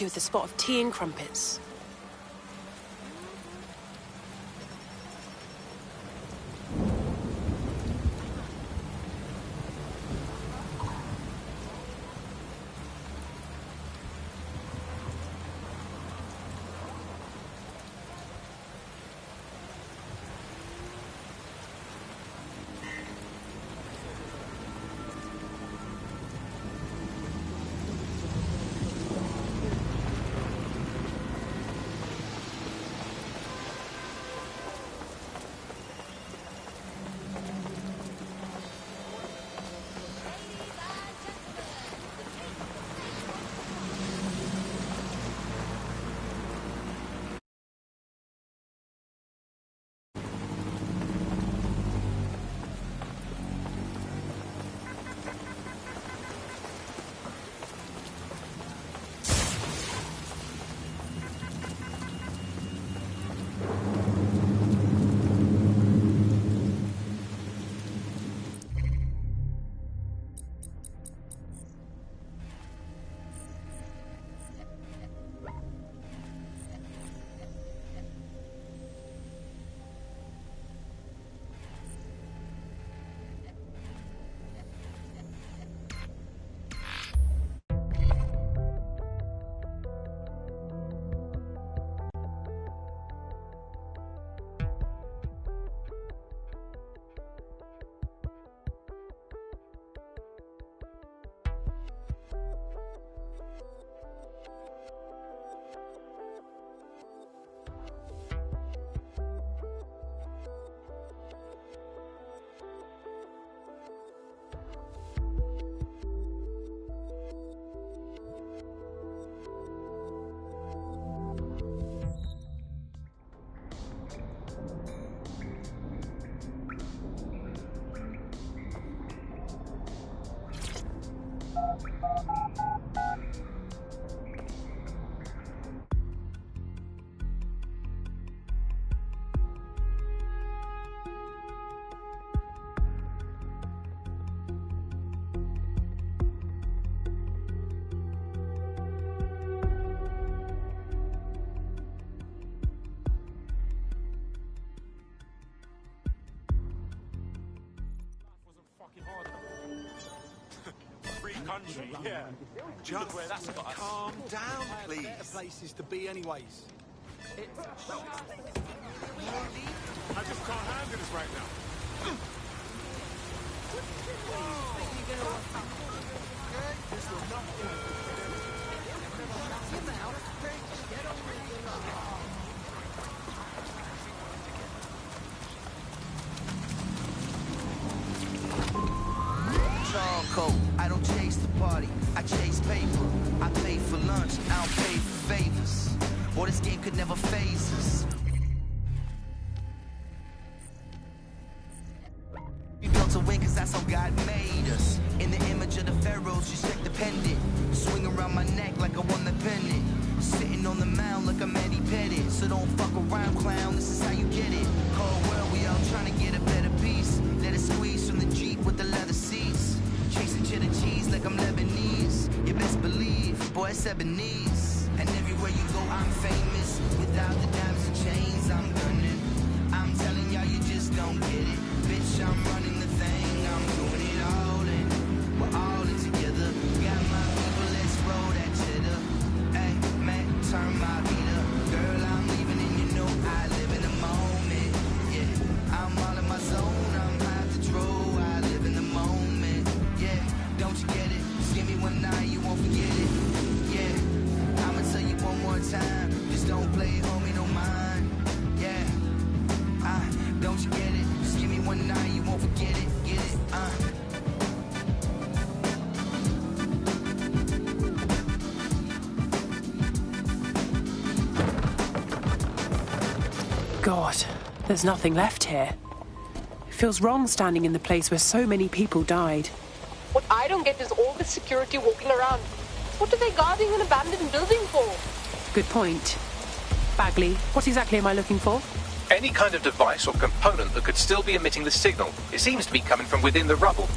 do with a spot of tea and crumpets. Country, yeah. Just where that's got us. Calm down, please. Better places to be, anyways. I just can't handle this right now. This will not do. Charcoal, I don't chase the party, I chase paper. I pay for lunch, I don't pay for favors. Boy, this game could never phase us. We built to win cause that's how God made us. In the image of the pharaohs, just check the pendant. Swing around my neck like I won the pendant. Sitting on the mound like I'm Eddie Pettit. So don't fuck around, clown, this is how you get it. Cold world, we all trying to get a better piece. Let it squeeze from the Jeep with the leather seats. Chasing cheddar cheese like I'm Lebanese. You best believe, boy, it's Ebenezer. And everywhere you go, I'm famous. Without the diamonds and chains, I'm gunning. I'm telling y'all, you just don't get it. Bitch, I'm running the thing, I'm doing it all in. We're all in together. Got my people, let's roll that cheddar. Hey, man, turn my beat up. Girl, I'm leaving and you know I live in the moment. Yeah, I'm all in my zone, I'm high to throw. I live in the moment. Yeah, don't you get it? Just give me one night, you won't forget it. Yeah, I'ma tell you one more time. Just don't play it, homie, don't mind. Yeah, don't you get it? Just give me one night, you won't forget it. Get it, God, there's nothing left here. It feels wrong standing in the place where so many people died. What I don't get is all the security walking around. What are they guarding an abandoned building for? Good point. Bagley, what exactly am I looking for? Any kind of device or component that could still be emitting the signal. It seems to be coming from within the rubble.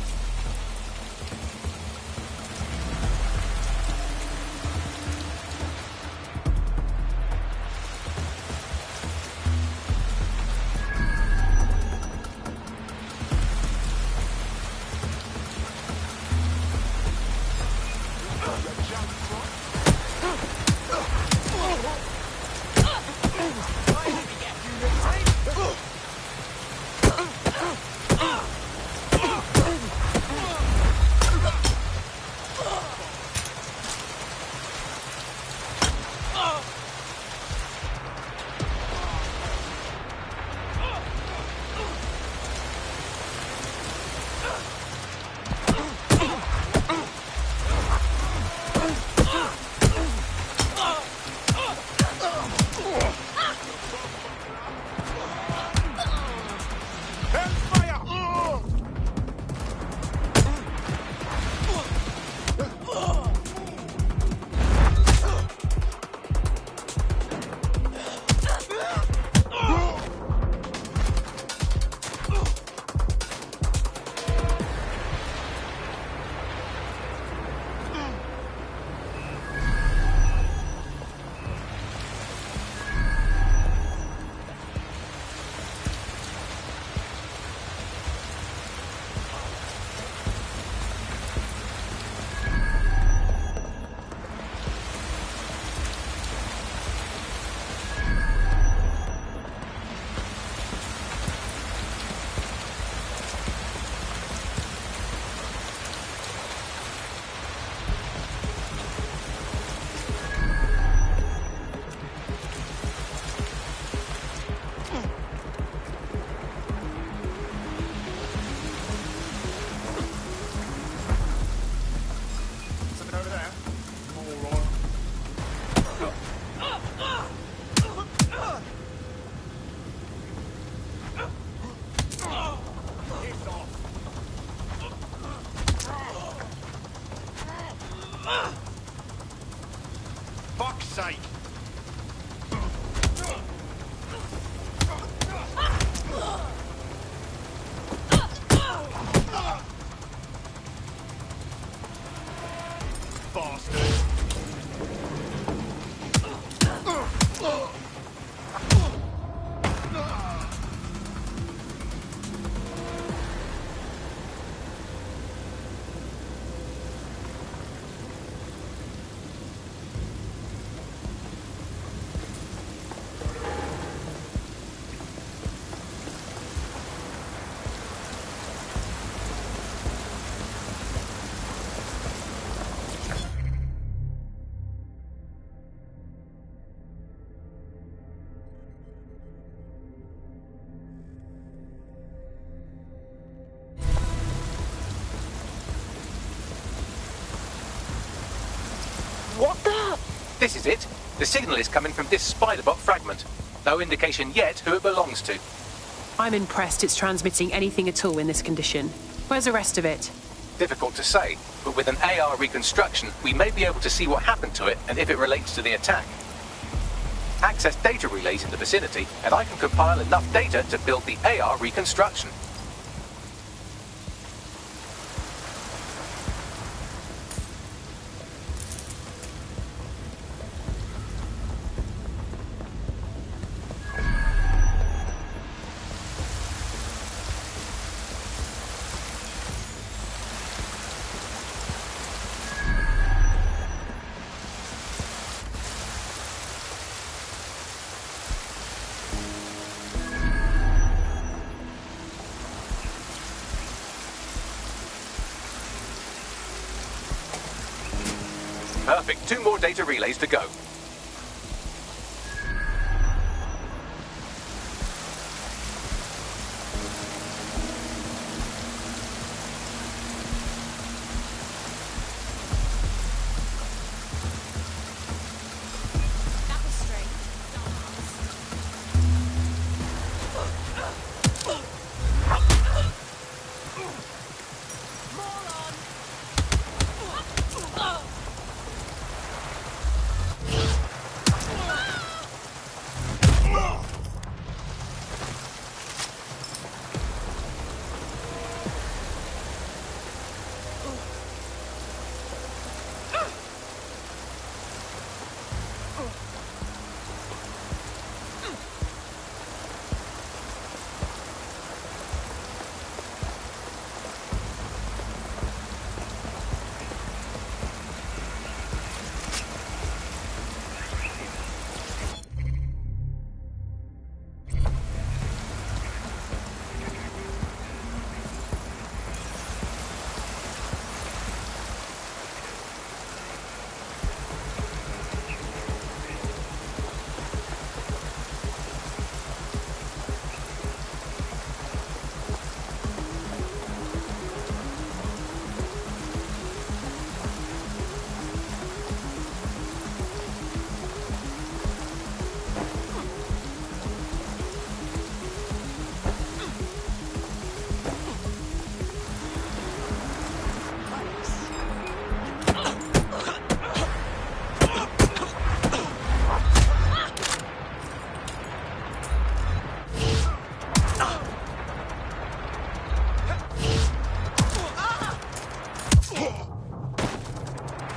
This is it. The signal is coming from this spider-bot fragment. No indication yet who it belongs to. I'm impressed it's transmitting anything at all in this condition. Where's the rest of it? Difficult to say, but with an AR reconstruction, we may be able to see what happened to it and if it relates to the attack. Access data relays in the vicinity, and I can compile enough data to build the AR reconstruction. Perfect. 2 more data relays to go.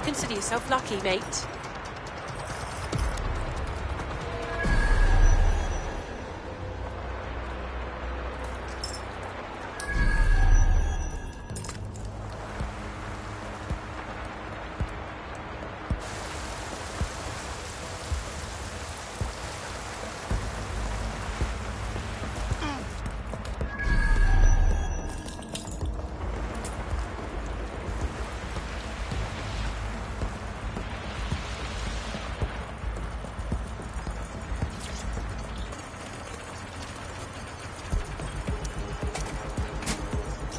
Consider yourself lucky, mate.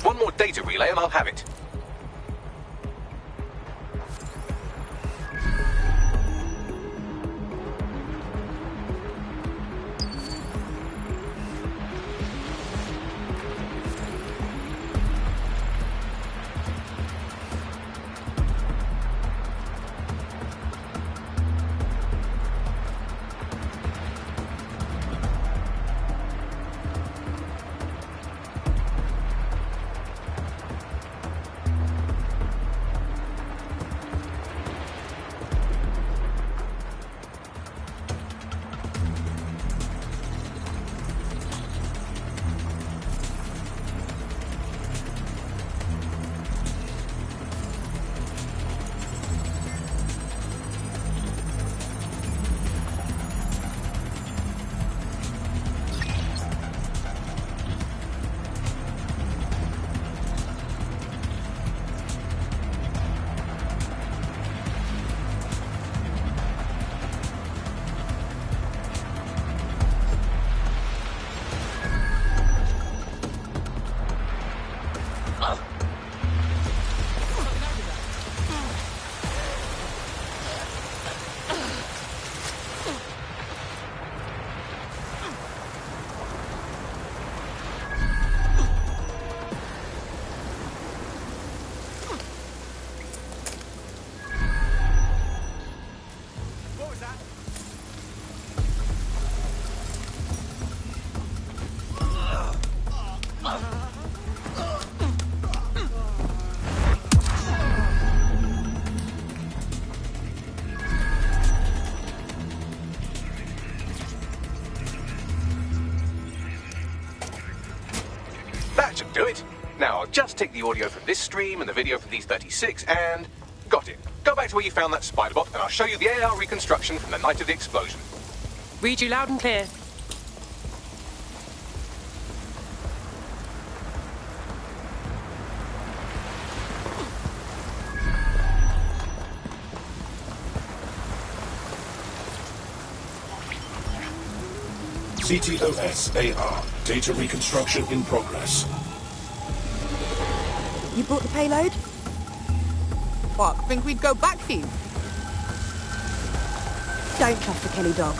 One more data relay and I'll have it. do it. Now, I'll just take the audio from this stream and the video from these 36 and... Got it. Go back to where you found that spider bot and I'll show you the AR reconstruction from the night of the explosion. Read you loud and clear. CTOS AR. Data reconstruction in progress. You brought the payload? What, think we'd go back for you? Don't trust the Kelly dog.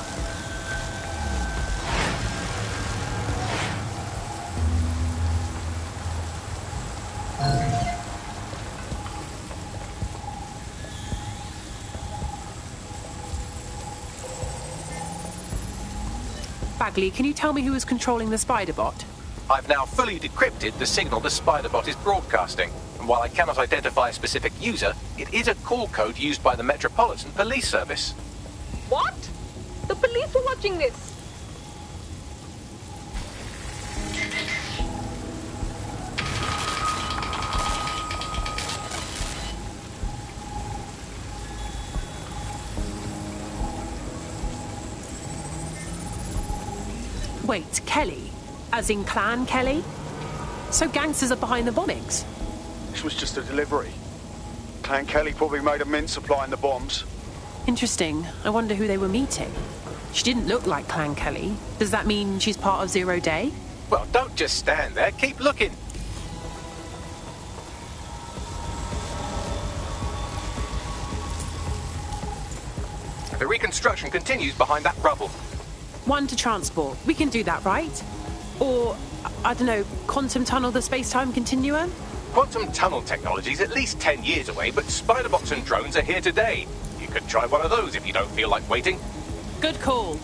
Bagley, can you tell me who was controlling the spider bot? I've now fully decrypted the signal the spider bot is broadcasting. And while I cannot identify a specific user, it is a call code used by the Metropolitan Police Service. What? The police were watching this. Wait, Kelly? As in Clan Kelly? So gangsters are behind the bombings? This was just a delivery. Clan Kelly probably made a mint supplying the bombs. Interesting. I wonder who they were meeting. She didn't look like Clan Kelly. Does that mean she's part of Zero Day? Well, don't just stand there. Keep looking. The reconstruction continues behind that rubble. One to transport. We can do that, right? Or, I don't know, quantum tunnel the space-time continuum? Quantum tunnel technology is at least 10 years away, but spider bots and drones are here today. You could try one of those if you don't feel like waiting. Good call.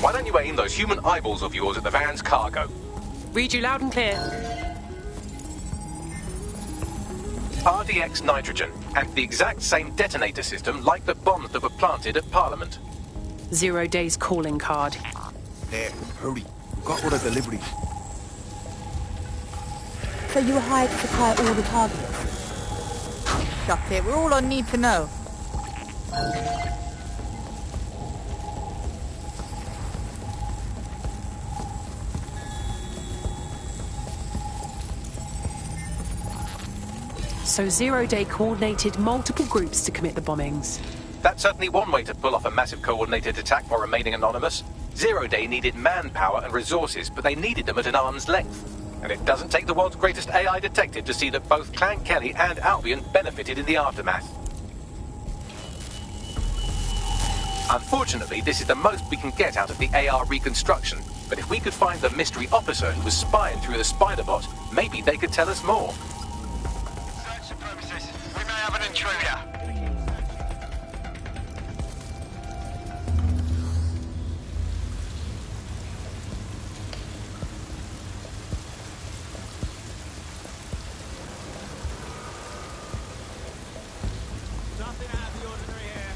Why don't you aim those human eyeballs of yours at the van's cargo? Read you loud and clear. RDX nitrogen, and the exact same detonator system like the bombs that were planted at Parliament. 0 Day's calling card. There, hurry. We've got all the deliveries. So you were hired to supply all the targets? Shut it, we're all on need to know. So 0 Day coordinated multiple groups to commit the bombings. That's certainly one way to pull off a massive coordinated attack while remaining anonymous. 0 Day needed manpower and resources, but they needed them at an arm's length. And it doesn't take the world's greatest AI detective to see that both Clan Kelly and Albion benefited in the aftermath. Unfortunately, this is the most we can get out of the AR reconstruction, but if we could find the mystery officer who was spying through the spider bot, maybe they could tell us more. Search the premises. We may have an intruder. Nothing out of the ordinary here.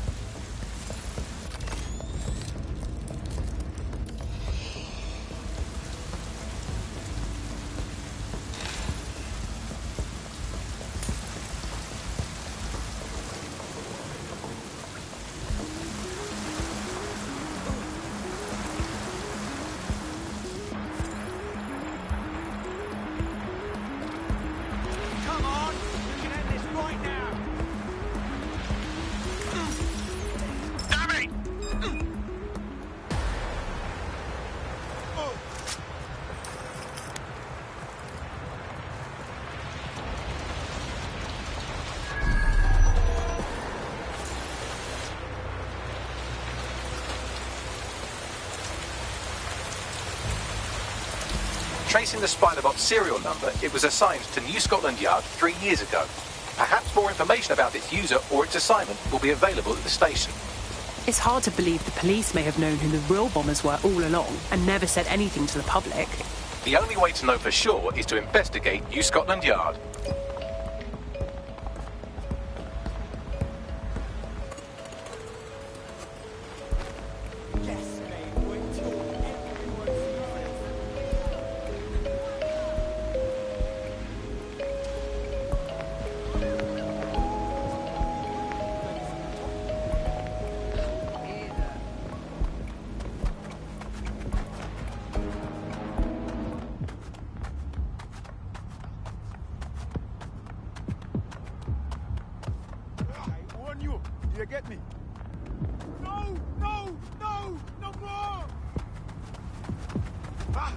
Tracing the Spiderbot's serial number, it was assigned to New Scotland Yard 3 years ago. Perhaps more information about its user or its assignment will be available at the station. It's hard to believe the police may have known who the real bombers were all along and never said anything to the public. The only way to know for sure is to investigate New Scotland Yard. You get me? No! No! No! No more! Ah!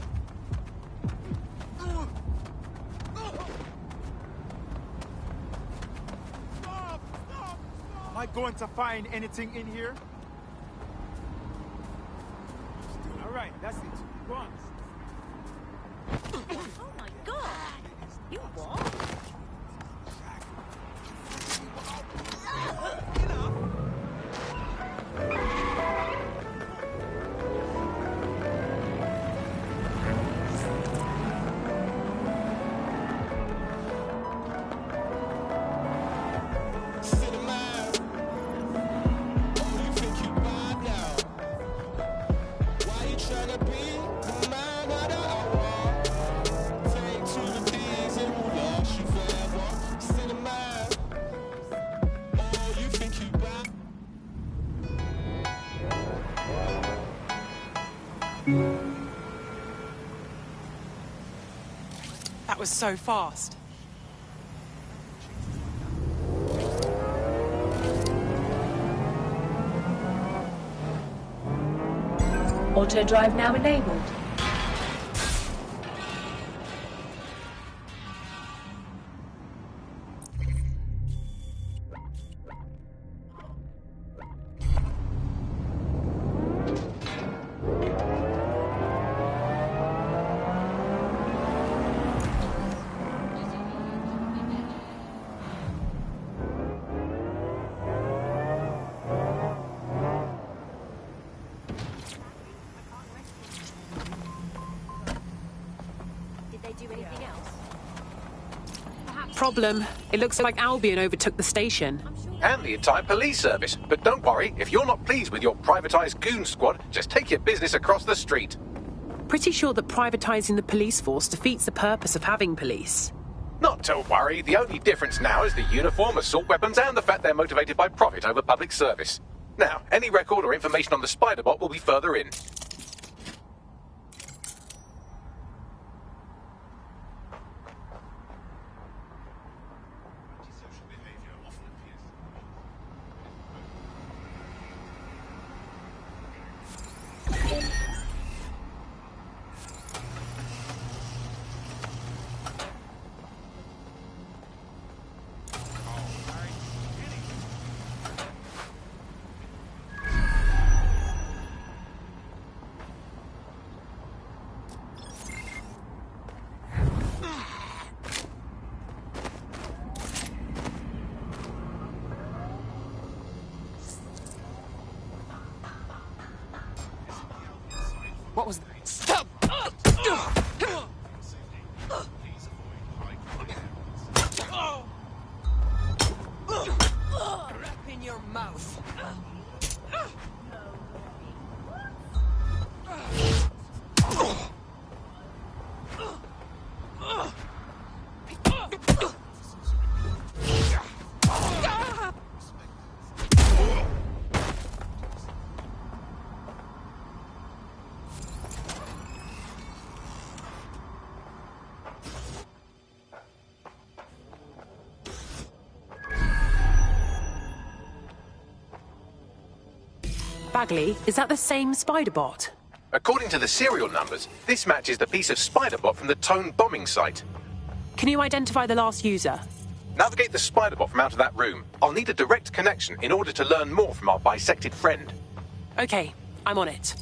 Stop! Stop! Am I going to find anything in here? All right, that's it. Go on. Oh my god! You what? That was so fast. Auto drive now enabled. Problem. It looks like Albion overtook the station. And the entire police service. But don't worry, if you're not pleased with your privatised goon squad, just take your business across the street. Pretty sure that privatising the police force defeats the purpose of having police. Not to worry, the only difference now is the uniform, assault weapons, and the fact they're motivated by profit over public service. Now, any record or information on the Spiderbot will be further in. What was that? Stop! Crap in your mouth. Bagley, is that the same Spiderbot? According to the serial numbers, this matches the piece of Spiderbot from the Tone bombing site. Can you identify the last user? Navigate the Spiderbot from out of that room. I'll need a direct connection in order to learn more from our bisected friend. Okay, I'm on it.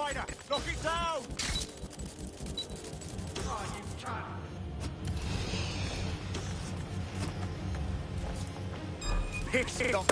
Spider! Knock it down! Oh, you cunt! Piss it off!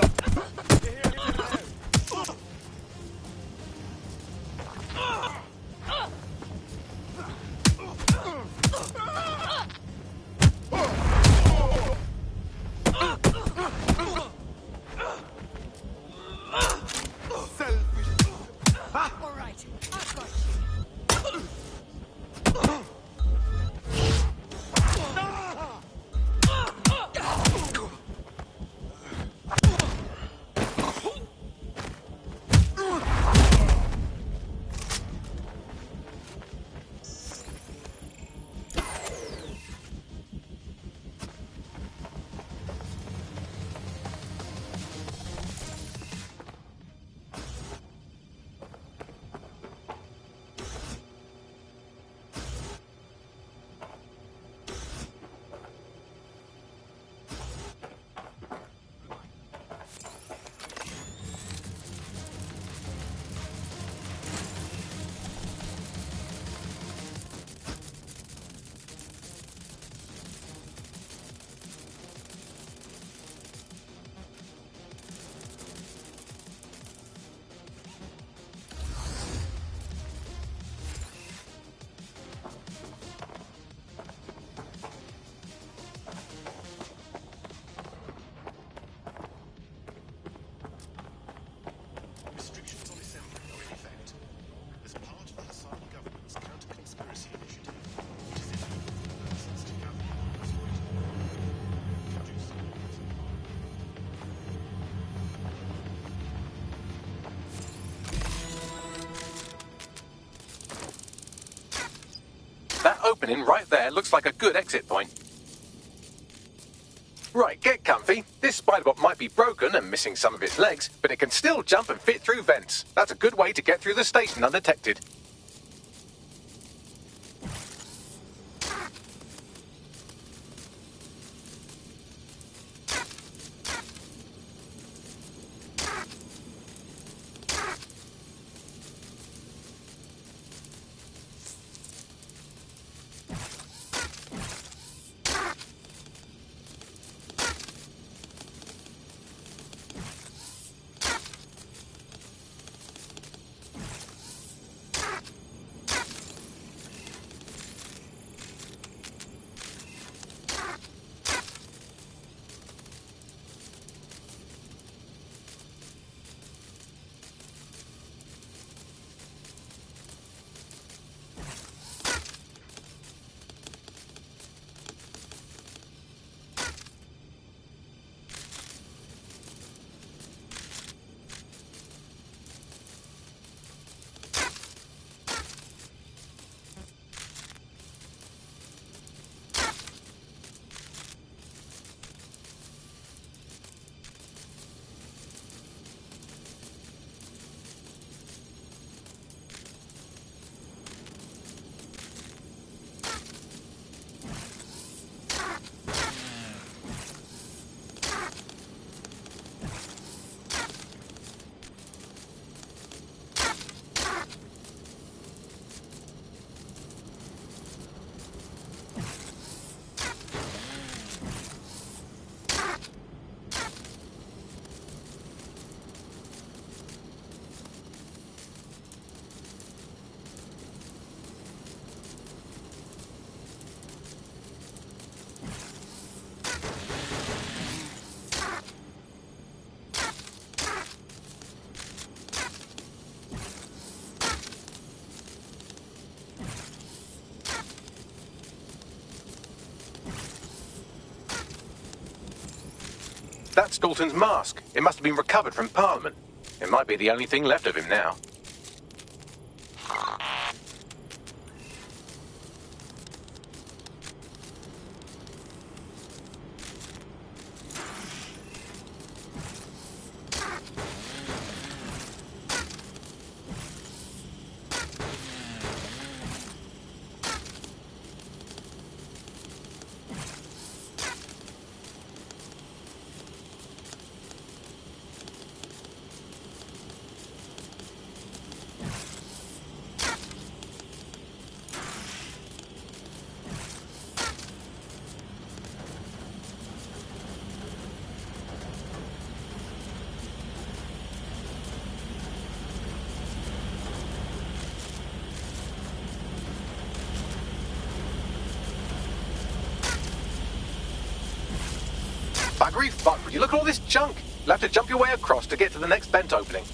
That opening right there looks like a good exit point. Right, get comfy. This spider-bot might be broken and missing some of its legs, but it can still jump and fit through vents. That's a good way to get through the station undetected. That's Dalton's mask. It must have been recovered from Parliament. It might be the only thing left of him now. Every fuck, would you look at all this junk? You'll have to jump your way across to get to the next vent opening.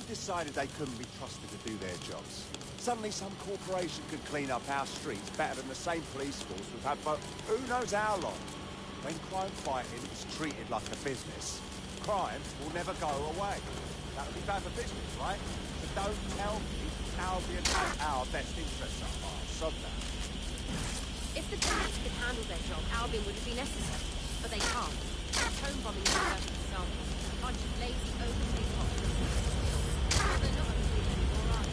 Decided they couldn't be trusted to do their jobs. Suddenly some corporation could clean up our streets better than the same police force we've had for who knows how long. When crime fighting is treated like a business, crime will never go away. That would be bad for business, right? So don't tell me Albion has our best interests at heart. Sod that. If the police could handle their job, Albion wouldn't be necessary. But they can't. Home bombing is a perfect example. A bunch of lazy, overpaid cops. They're not underpaid anymore, are they?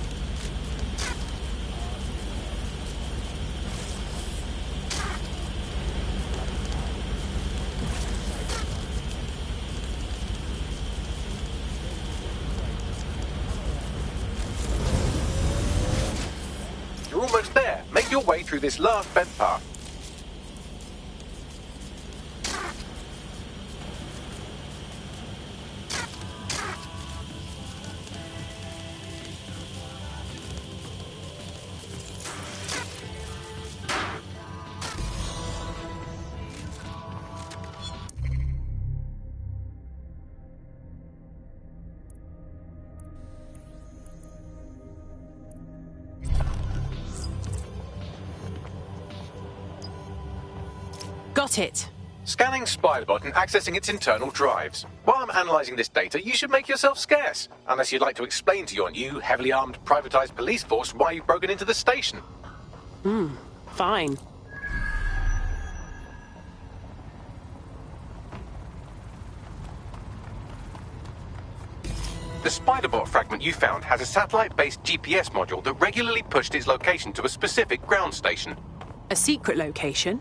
You're almost there. Make your way through this last vent path. Got it. Scanning Spiderbot and accessing its internal drives. While I'm analysing this data, you should make yourself scarce. Unless you'd like to explain to your new, heavily armed, privatised police force why you've broken into the station. Fine. The Spiderbot fragment you found has a satellite-based GPS module that regularly pushed its location to a specific ground station. A secret location?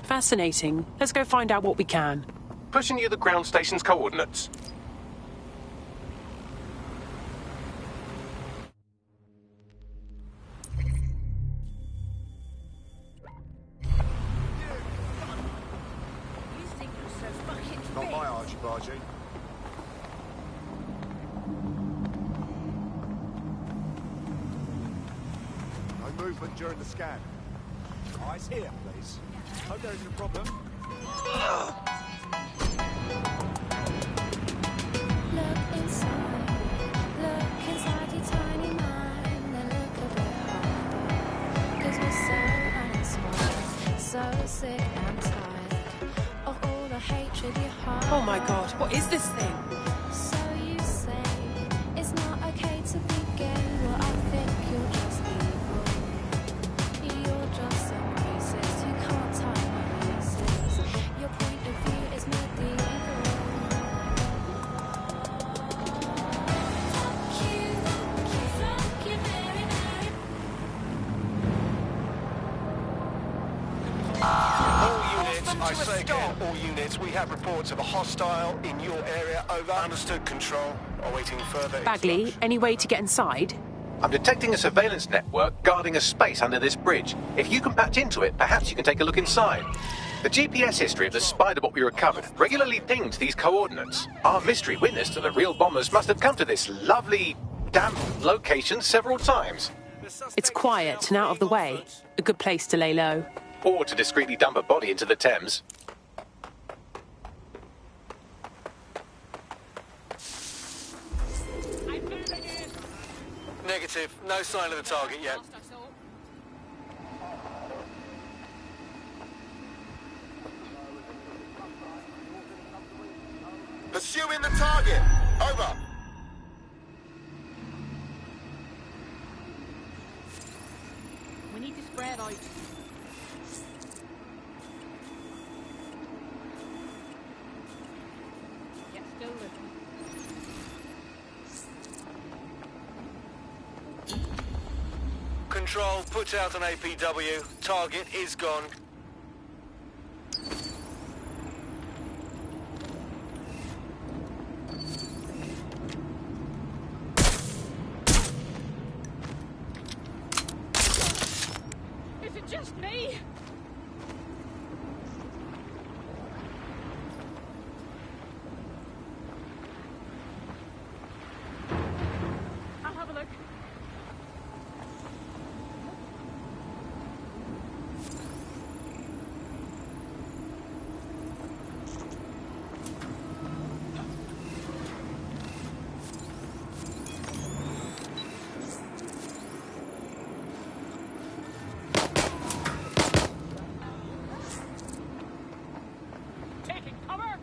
Fascinating. Let's go find out what we can. Pushing you the ground station's coordinates. Not my argy-bargy. No movement during the scan. Eyes here, please. Hope there isn't a problem. Look inside your tiny mind and look a bit harder. 'Cause we're so uninspired, so sick and tired of all the hatred you hide. Oh my god, what is this thing? So you say it's not okay to be gay. Well, I think you're just evil. You're just some racist who can't tie my laces. Your point of view is medieval. I say again, all units, we have reports of a hostile in your area. Over. Understood, Control. Awaiting further Bagley, any way to get inside? I'm detecting a surveillance network guarding a space under this bridge. If you can patch into it, perhaps you can take a look inside. The GPS history of the Spiderbot we recovered regularly pinged these coordinates. Our mystery witness to the real bombers must have come to this lovely, damp location several times. It's quiet and out of the way. A good place to lay low. Or to discreetly dump a body into the Thames. Negative. No sign of the target yet. cover! We need to spread out. Yeah, still living. Control, put out an APW. Target is gone. Is it just me? I'll have a look. Taking cover!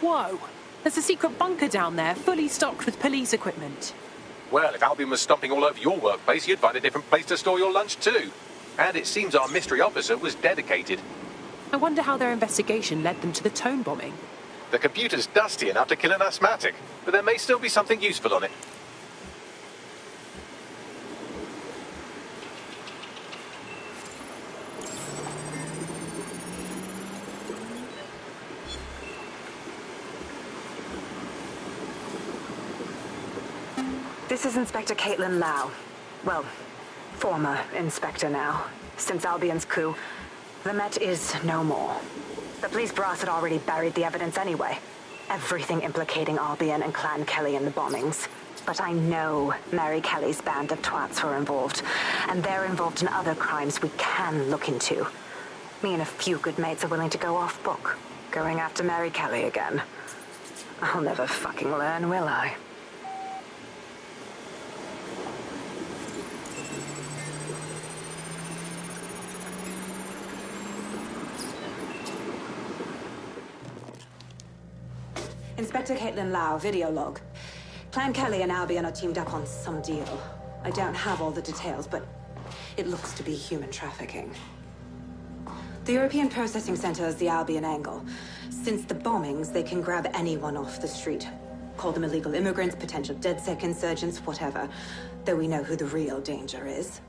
Whoa! There's a secret bunker down there, fully stocked with police equipment. Well, if Albion was stomping all over your workplace, you'd find a different place to store your lunch too. And it seems our mystery officer was dedicated. I wonder how their investigation led them to the Tone bombing. The computer's dusty enough to kill an asthmatic, but there may still be something useful on it. This is Inspector Caitlin Lau. Well, former inspector now. Since Albion's coup, the Met is no more. The police brass had already buried the evidence anyway. Everything implicating Albion and Clan Kelly in the bombings. But I know Mary Kelly's band of twats were involved, and they're involved in other crimes we can look into. Me and a few good mates are willing to go off book, going after Mary Kelly again. I'll never fucking learn, will I? Inspector Caitlin Lau, video log. Clan Kelly and Albion are teamed up on some deal. I don't have all the details, but it looks to be human trafficking. The European Processing Center is the Albion angle. Since the bombings, they can grab anyone off the street. Call them illegal immigrants, potential DedSec insurgents, whatever. Though we know who the real danger is.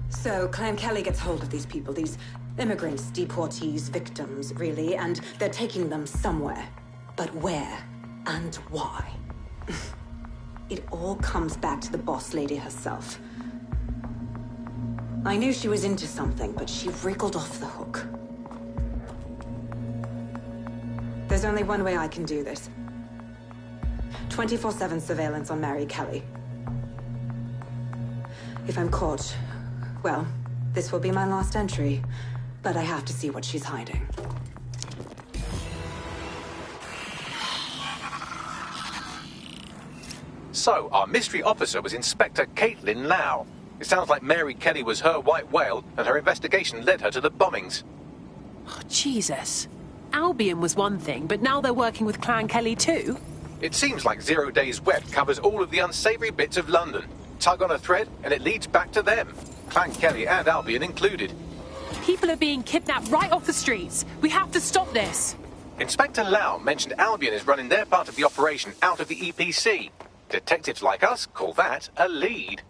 So, Clan Kelly gets hold of these people, these immigrants, deportees, victims, really, and they're taking them somewhere. But where and why? It all comes back to the boss lady herself. I knew she was into something, but she wriggled off the hook. There's only one way I can do this. 24/7 surveillance on Mary Kelly. If I'm caught, well, this will be my last entry. But I have to see what she's hiding. So, our mystery officer was Inspector Caitlin Lau. It sounds like Mary Kelly was her white whale, and her investigation led her to the bombings. Oh, Jesus. Albion was one thing, but now they're working with Clan Kelly too? It seems like 0 Days Web covers all of the unsavory bits of London. Tug on a thread, and it leads back to them. Clan Kelly and Albion included. People are being kidnapped right off the streets. We have to stop this. Inspector Lau mentioned Albion is running their part of the operation out of the EPC. Detectives like us call that a lead.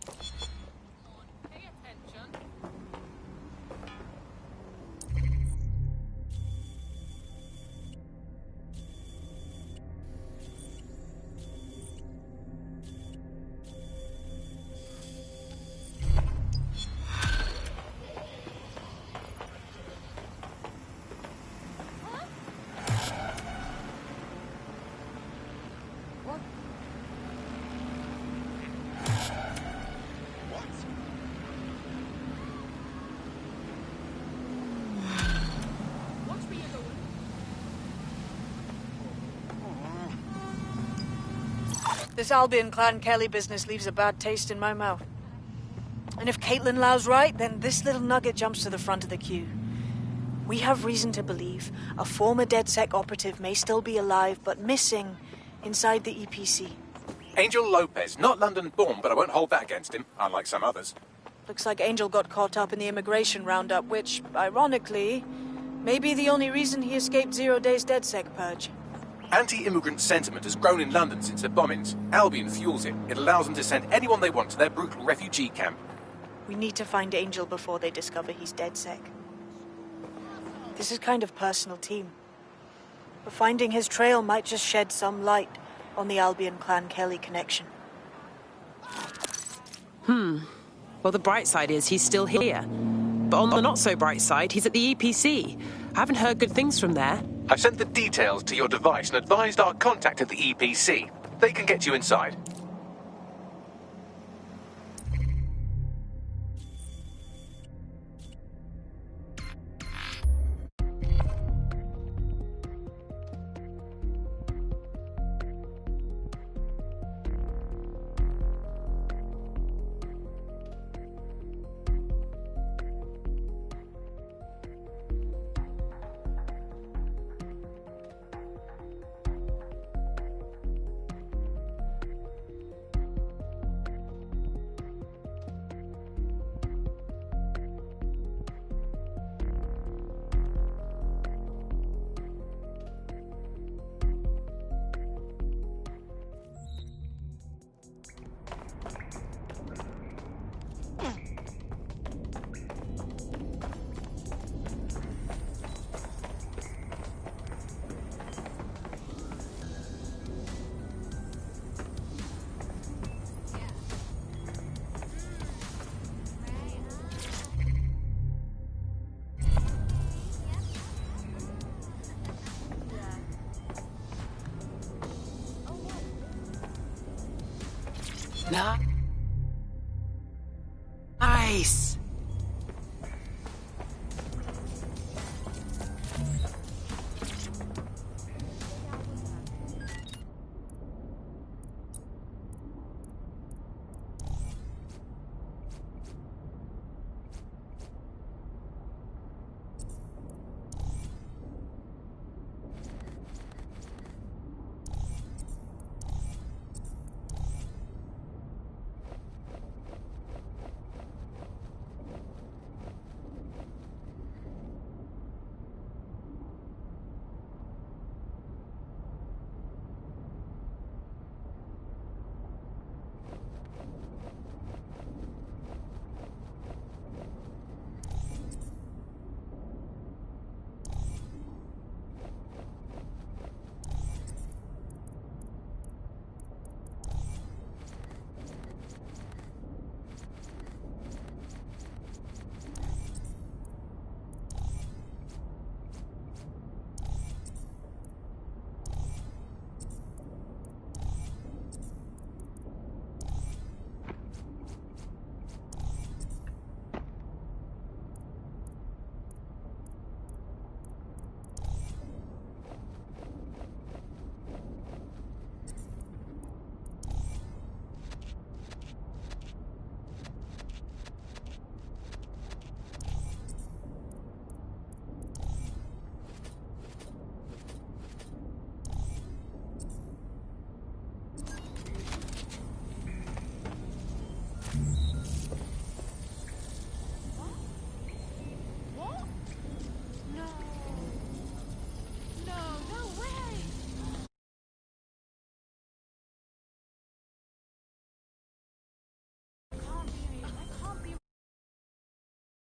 This Albion Clan Kelly business leaves a bad taste in my mouth. And if Caitlin Lau's right, then this little nugget jumps to the front of the queue. We have reason to believe a former DedSec operative may still be alive, but missing inside the EPC. Angel Lopez, not London-born, but I won't hold that against him, unlike some others. Looks like Angel got caught up in the immigration roundup, which, ironically, may be the only reason he escaped 0 days DedSec purge. Anti-immigrant sentiment has grown in London since the bombings. Albion fuels it. It allows them to send anyone they want to their brutal refugee camp. We need to find Angel before they discover he's DedSec. This is kind of personal team. But finding his trail might just shed some light on the Albion Clan Kelly connection. Well, the bright side is he's still here. But on the not-so-bright side, he's at the EPC. I haven't heard good things from there. I've sent the details to your device and advised our contact at the EPC. They can get you inside. Nice.